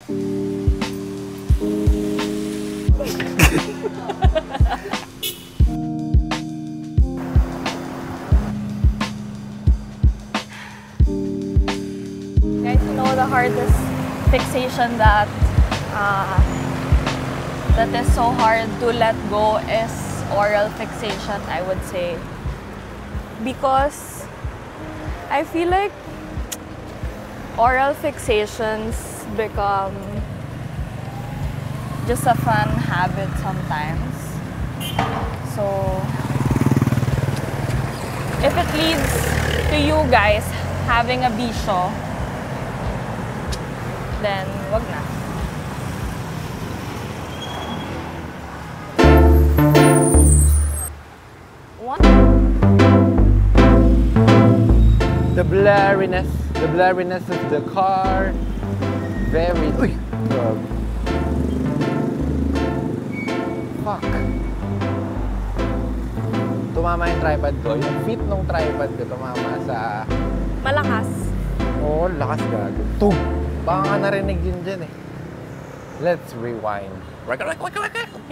Guys, you know the hardest fixation that is so hard to let go is oral fixation, I would say. Because I feel like oral fixations become just a fun habit sometimes. So, if it leads to you guys having a bisyo, then wag na. What? The blurriness of the car. Very... Uy! Fuck. Tumama yung tripod ko. Yung feet ng tripod ko tumama sa... Malakas. Oo, lakas gago. Tug! Baka nga narinig yun dyan eh. Let's rewind.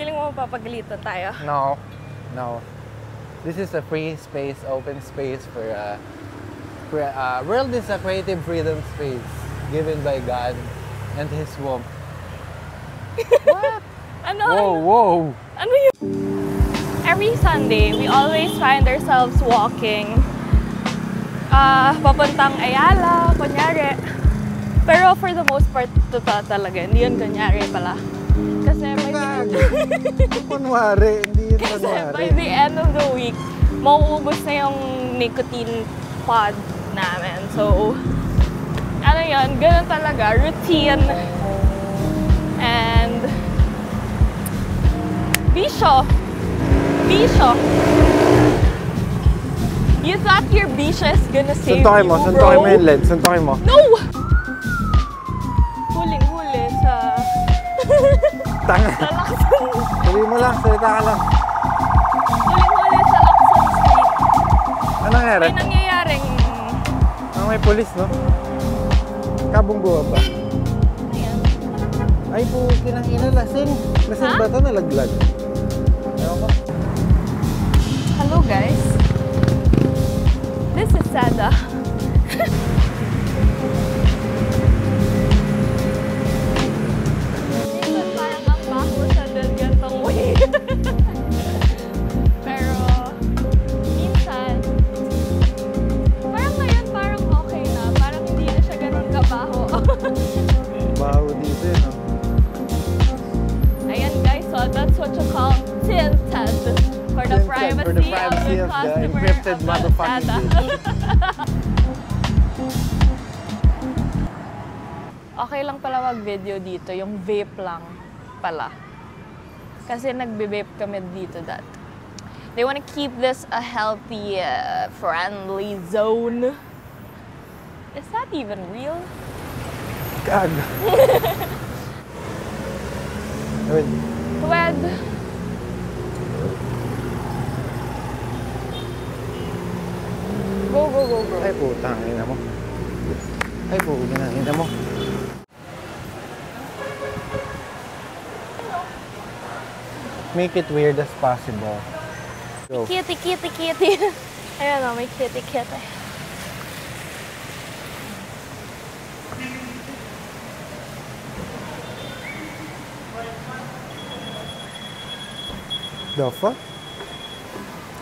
Feeling mo mapapagalitan tayo? No. No. This is a free space, open space for world is a creative freedom space given by God and His womb. What? Ano? Whoa, whoa! Ano yun? Every Sunday, we always find ourselves walking papuntang Ayala, kunyari. Pero for the most part, totoo talaga. Hindi yun kunyari pala. Kasi Kunwari, hindi yun kasi kunwari. by the end of the week, mauubos na yung nicotine pod namin. So, ano yun, ganun talaga, routine. And, bisyo. Bisyo. You thought your bisyo is gonna save Suntokin mo, you, suntokin bro? mo yung lens, suntokin mo. No! Huling-huli sa... Tanga. sa Lacson. Sabi mo lang, salita ka lang. Huling-huli sa Lacson Street. Ano nangyari? May nangyayaring... May pulis, no? Kabong buwa ba? Ayan. Ay po, kinangina, lasing. Lasing ba ito? Nalaglag. Ewan ko. Hello guys. This is Sada. Minsan parang ang baho sa gantong way. Pero minsan parang ngayon parang okay na. Parang hindi na siya ganun kabaho. Baho dito, no? Ayan guys, so that's what you call tinted. For the privacy of the customer encrypted of the motherfucking Sada. bitch. Okay lang pala mag-video dito, yung vape lang pala. Kasi nagbe-vape kami dito that. They want to keep this a healthy, friendly zone. Is that even real? Gago. Wed. Go, go, go, go. Ay putang ina mo. Ay putang ina mo. Make it weird as possible. Go. Kitty, kitty, kitty. Ayan o, may kitty, kitty. The fuck?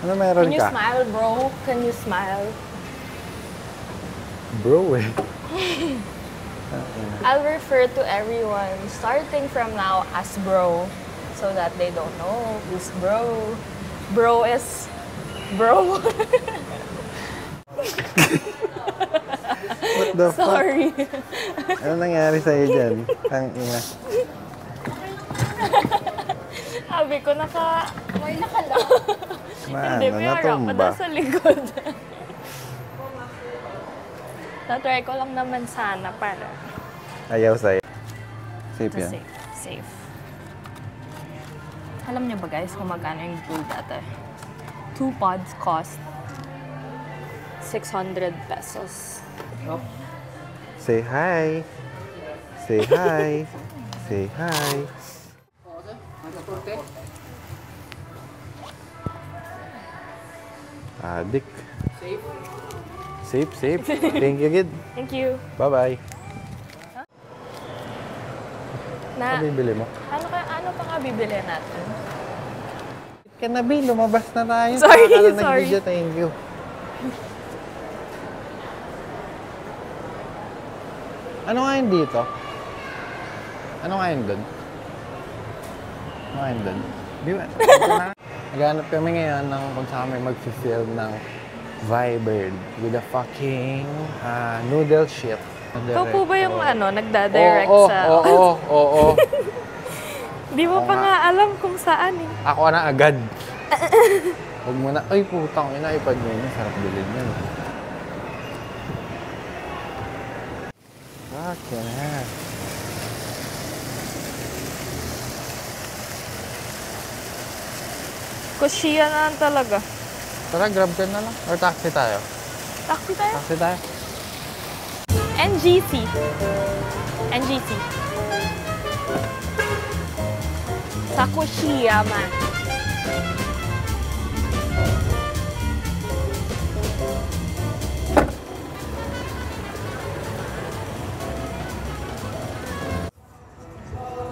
Ano meron Can you ka? smile, bro? Can you smile? Bro eh. I'll refer to everyone starting from now as bro so that they don't know who's bro. Bro is bro. What the fuck? Sorry. Ano nangyari sa'yo dyan? Tang ina. Sabi ko may nakalaw. Hindi, Maano, may harap pa natumba. daw sa likod. Tatry ko lang naman sana para Ayaw sa'yo. Safe to yan. safe. Alam niyo ba guys kung magkano yung gold dati? 2 pods cost 600 pesos. Say hi. Say hi. Say hi. Adik. Safe, safe. Thank you, kid. Thank you. Bye-bye. Na, Ano bibili mo? ano pa nga bibili natin? Ka na, Bi. Lumabas na tayo. Sorry, Nakakala na sorry. video. Thank you. Ano nga yun dito? Ano nga yun doon? Ano nga yun doon? Di ba? Naghanap kami ngayon ng kung saan kami mag-film ng Vibird with a fucking noodle shit. Ikaw po ba yung nagda-direct sa... Oo. Di mo pa nga alam kung saan eh. Ako na agad. Huwag mo na. Ay, putang ina. iPad mo yun. Sarap bilhin yun. Fucking hell. Kushiya na lang talaga. Tara, grab ka na lang. Or taxi tayo. Taxi tayo? Taxi tayo. NGC. NGC. Sa Kushiya man.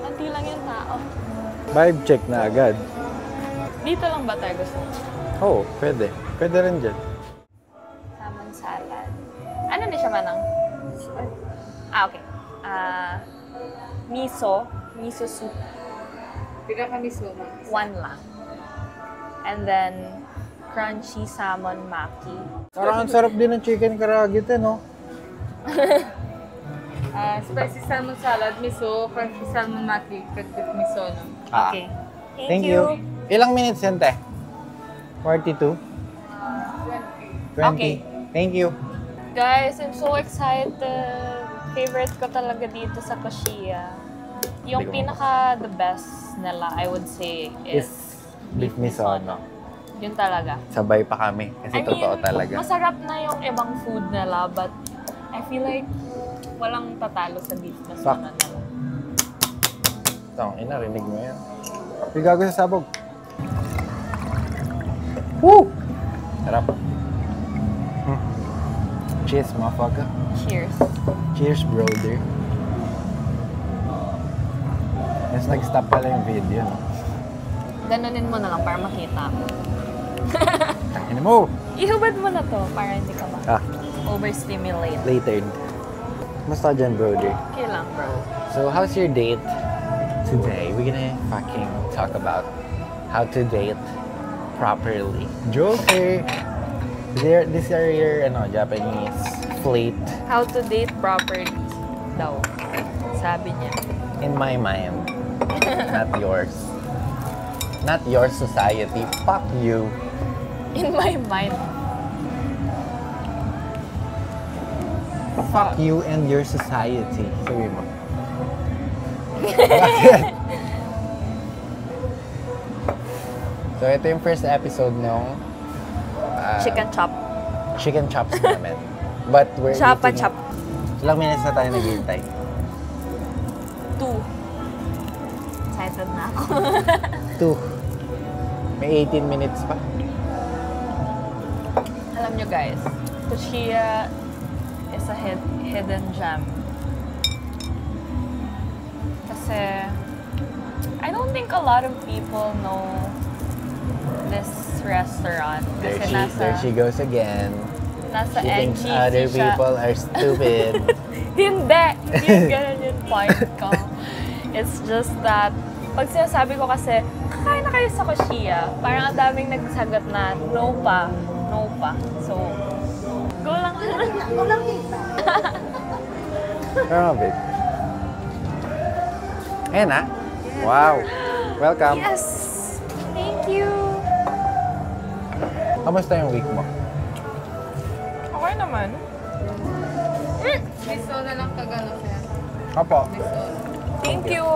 Anti lang yung tao. Vibe check na agad. Dito lang ba tayo gusto? Oo, pwede. Pwede rin dyan. Salmon salad. Ano na siya manang? Okay. Miso soup. Pinaka-miso mo. One lang. And then, crunchy salmon maki. Parang ang sarap din ng chicken karagit no? Spicy salmon salad, miso, crunchy salmon maki, with miso. No? Okay. Thank you. Ilang minutes yan, te? 42? 20. Okay. Thank you. Guys, I'm so excited. Favorite ko talaga dito sa Kushiya. Yung Hindi ko pinaka-the best nila, I would say, is beef misono. Yun talaga. Sabay pa kami. Kasi totoo talaga. Masarap na yung ibang food nila, but I feel like walang tatalo sa beef misono nila. Tong, narinig mo yan. Bigago sa sabog. Woo! Sarap. Cheers, motherfucker. Cheers. Cheers, brother. Mas nag-stop pala yung video, no? Ganunin mo na lang para makita. Tangin mo! Ihubad mo na to para hindi ka overstimulate. Later. Kumusta dyan, brother? Okay lang, bro. So, how's your date today? We're gonna fucking talk about how to date properly. Joker! These are your Japanese fleet. How to date properly daw. Sabi niya. In my mind. Not yours. Not your society. Fuck you. In my mind. Fuck you and your society. Sabi mo. So, ito yung first episode nung Chicken chop. chicken chops namin. But we're Chapa eating... chop. Ilang minutes na tayo naghihintay? 2. Excited na ako. 2. May 18 minutes pa. Alam nyo guys, Kushiya is a hidden gem. Kasi I don't think a lot of people know this restaurant. Kasi There she goes again. nasa She thinks NGC other siya. people are stupid. Hindi! Hindi ganun yung point ko. It's just that, pag sinasabi ko kasi, kakain na kayo sa Kushiya, parang ang daming nagsagot na, no pa. So, go lang. Go lang dito. Pero babe. Ayan ah. Wow. Welcome. Yes! Thank you! Kamusta yung week mo? Okay naman. Miso na lang Tagalog yan. Opo. Miso. Thank you!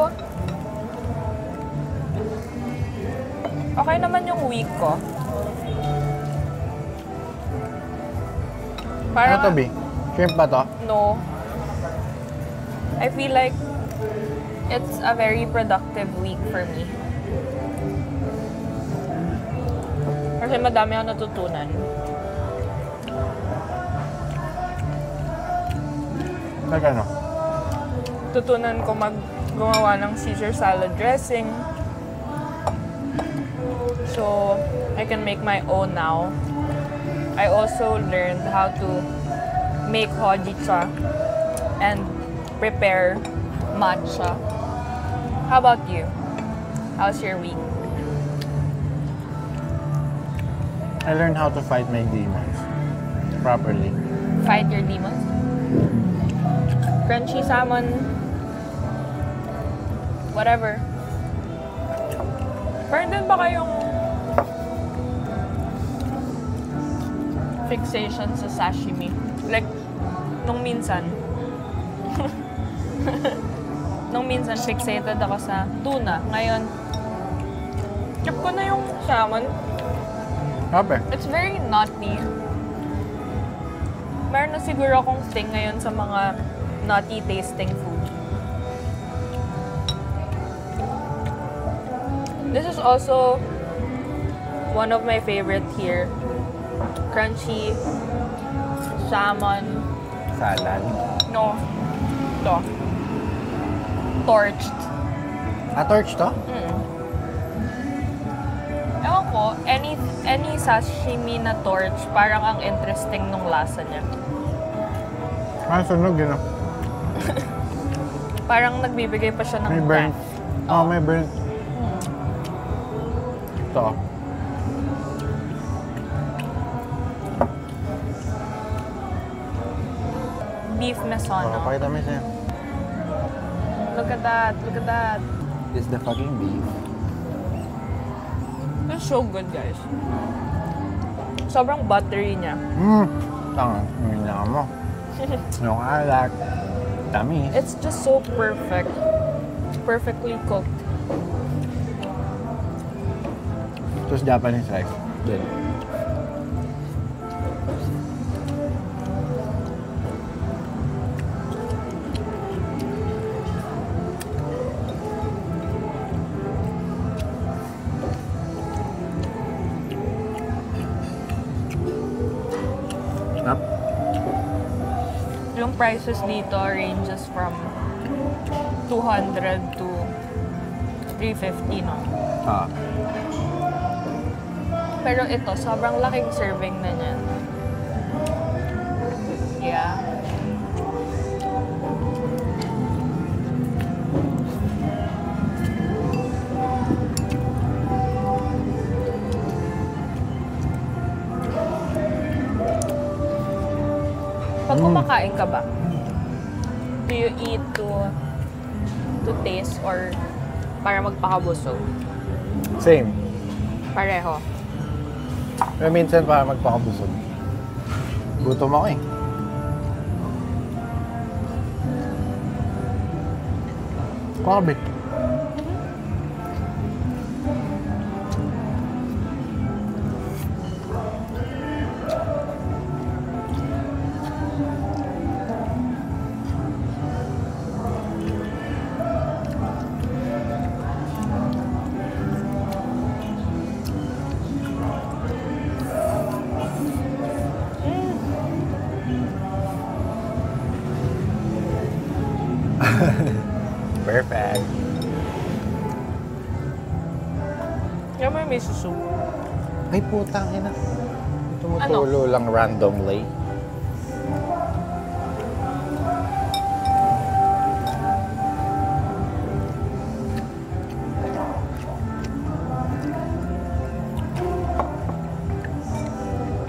Okay naman yung week ko. Ano to, Bi? Shrimp ba to? No. I feel like it's a very productive week for me. Kasi madami ako natutunan. Like ano? Tutunan ko gumawa ng Caesar salad dressing. So, I can make my own now. I also learned how to make hojicha and prepare matcha. How about you? How's your week? I learned how to fight my demons properly. Fight your demons? Crunchy salmon. Whatever. Parang din ba kayong fixation sa sashimi? Like, nung minsan, fixated ako sa tuna. Ngayon, trip ko na yung salmon. Kape. It's very nutty. Meron na siguro akong thing ngayon sa mga nutty tasting food. This is also one of my favorite here. Crunchy salmon. Salad. No. Ito. Torched. Torch to? Ewan ko, any sashimi na torch, parang ang interesting nung lasa niya. Sunog yun. Parang nagbibigay pa siya ng May burnt. depth. May burnt. Ito. Beef mesono. Pakita mo siya. Look at that, look at that. This is the fucking beef. It's so good, guys. Sobrang buttery niya. Tanga, lang mo. Yung alak. Tamis. It's just so perfect. It's perfectly cooked. Tapos Japanese rice. Din. Up. Yung prices dito ranges from 200 to 350, no? Pero ito, sobrang laking serving na niyan. Yeah. Pag kumakain ka ba, do you eat to taste or para magpakabusog? Same. Pareho. Pero minsan para magpakabusog. Gutom ako eh. Kabit. Perfect. Yung may miso soup. Ay, putang ina. Tumutulo lang randomly.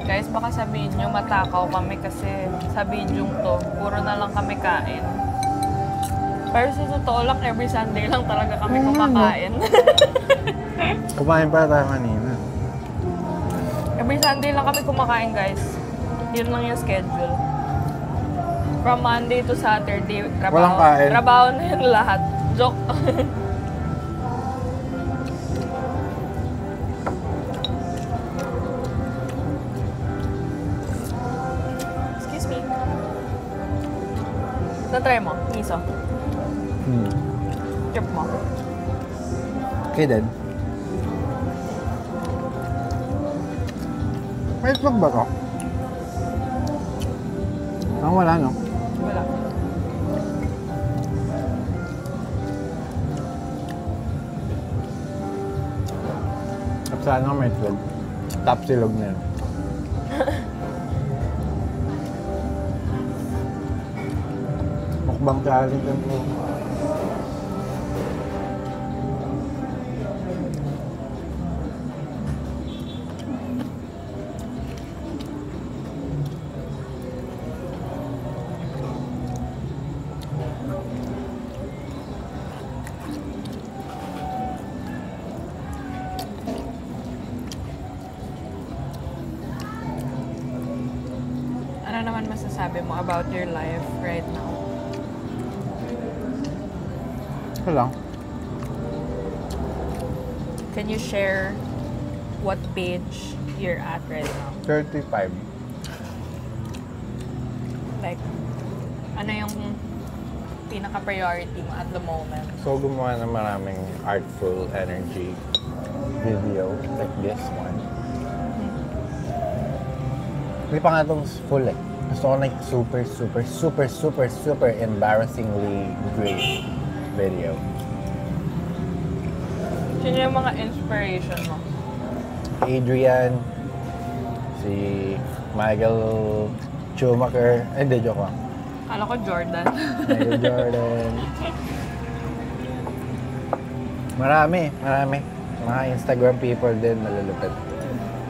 Guys, baka sabihin nyo matakaw kami kasi sa video to, puro na lang kami kain. Pero sa totoo lang, every Sunday lang talaga kami kumakain. Kumain pa tayo kanina. Every Sunday lang kami kumakain, guys. Yun lang yung schedule. From Monday to Saturday, trabaho. Walang kain. Trabaho na yun lahat. Joke. Excuse me. Na-try mo, miso. Trip mo. Okay din. May itlog ba to? Wala, no? Wala. At sana may itlog. Top silog na yun. Mukbang challenge yan po. Ano naman masasabi mo about your life right now? Ito lang. Can you share what page you're at right now? 35. Like, ano yung pinaka-priority mo at the moment? So, gumawa ng maraming artful energy video like this one. Hindi pa nga itong full eh. Gusto ko like super embarrassingly great video. Sino yung mga inspiration mo? Adrian, si Michael Schumacher, hindi, joke lang. Kala ko Jordan. Michael Jordan. Marami. Mga Instagram people din malulupit.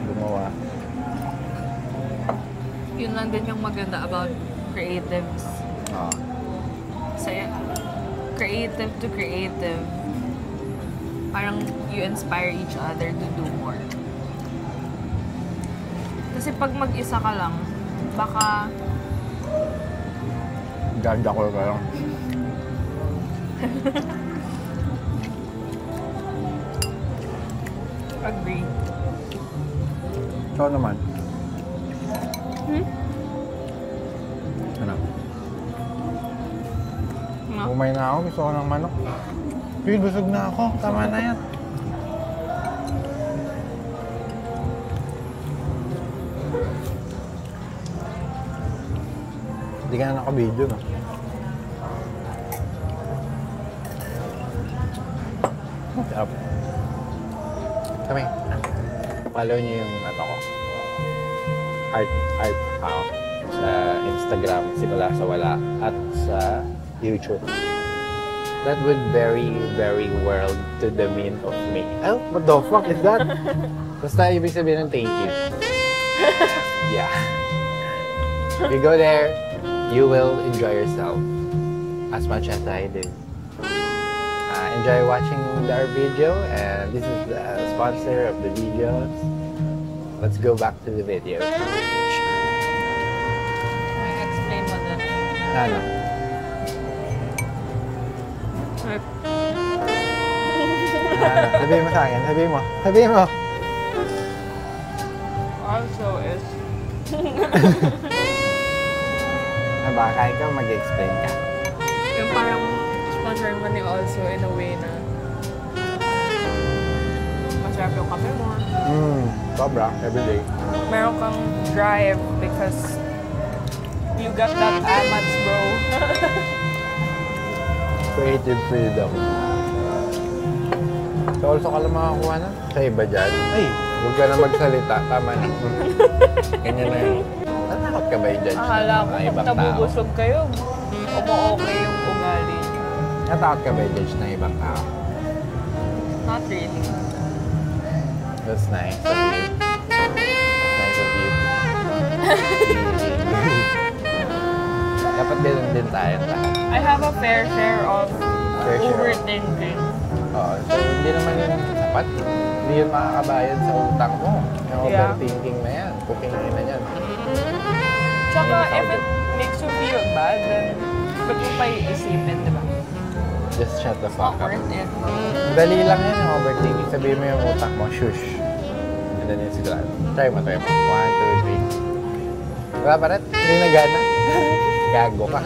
Gumawa. Yun lang din yung maganda about creatives. Oo. Kasi creative to creative, parang you inspire each other to do more. Kasi pag mag-isa ka lang, baka Gagakol ka lang. agree. Ikaw naman. Ano? No? Umay na ako. Gusto ko ng manok. Uy, busog na ako. Tama na yan. Hindi ka na naka-video, no? Sarap. Kami. Follow niyo yung ano ko. Art account sa Instagram, Simula sa Wala, at sa YouTube. That would very world to the mean of me. Oh, what the fuck is that? Basta ibig sabihin ng thank you. Yeah. If you go there, you will enjoy yourself as much as I do. Enjoy watching our video, and this is the sponsor of the videos. Let's go back to the video. May explain mo din. Ano? Sabihin mo sa akin. Sabihin mo. Also is... Aba, kaya ka mag-explain ka. yung parang sponsor mo ni Also in a way na masarap yung kape mo. Sobra. Everyday. Meron kang drive because you got that Amats, bro. Creative freedom. So also ka lang makakuha na? Sa iba dyan? Ay, huwag ka na magsalita. Tama na. Ganyan na yun. Natakot ka ba yung judge Akala ko ng kung ibang tao? nabubusog kayo, umu-okay yung ugali niyo. Natakot ka ba yung judge ng ibang tao? Not really. That's nice of you. That's nice of you. Dapat ganun din tayo lahat. I have a fair share of Fair share. overthinking. Oo, so hindi naman yun sapat. Hindi yun makakabayad sa utang mo. Yung Yeah. overthinking na yan. Cooking na yan. Tsaka Ayun, if it makes you feel bad, then ba't mo pa iisipin, di ba? Just shut the It's fuck not up. worth it. Dali lang yan yung overthinking. Sabihin mo yung utak mo, shush. And then it's gone. Try mo. 1, 2, 3. Wala pa rin? Hindi nagana? Gago ka.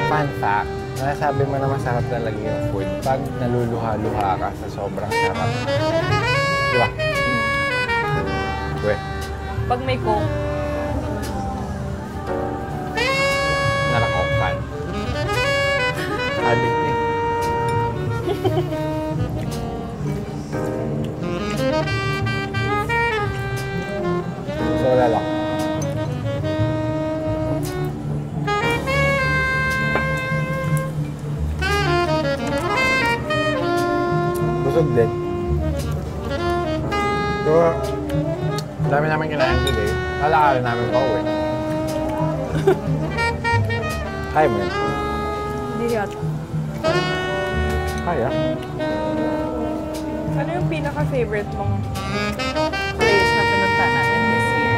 Fun fact. Nasabi mo na masarap talaga yung food pag naluluha-luha ka sa sobrang sarap. Di ba? Uwe, Pag may coke, narakok fan. Addicting. So, wala lang. Busog din. So, ang dami namin kinain today. Lalakarin namin pa uwi. Kaya mo yun? hindi yata. Kaya. Ano yung pinaka-favorite mong place na pinunta natin this year?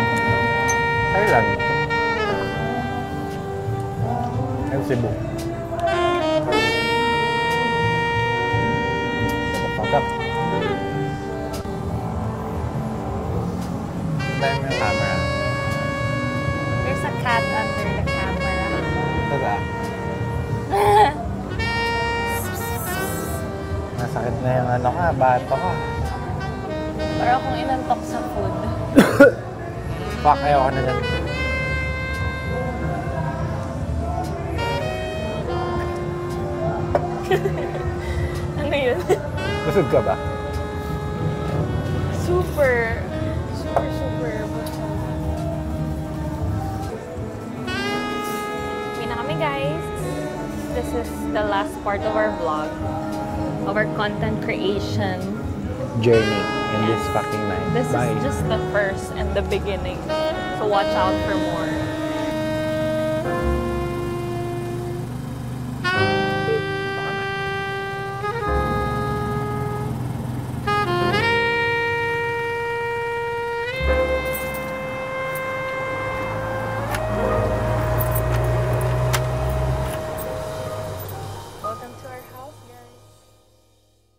Thailand. And Cebu. Pagkap. Tayo mo yung camera. There's a cat under the camera. Tada. Masakit na yung ano ka, bato ka. Para akong inantok sa food. Fuck, ayoko na dyan. Ano yun? Busog ka ba? Super. Uwi na kami, guys. This is the last part of our vlog. Of our content creation. Journey in Yeah. this fucking night. This Bye. is just the first and the beginning. So watch out for more.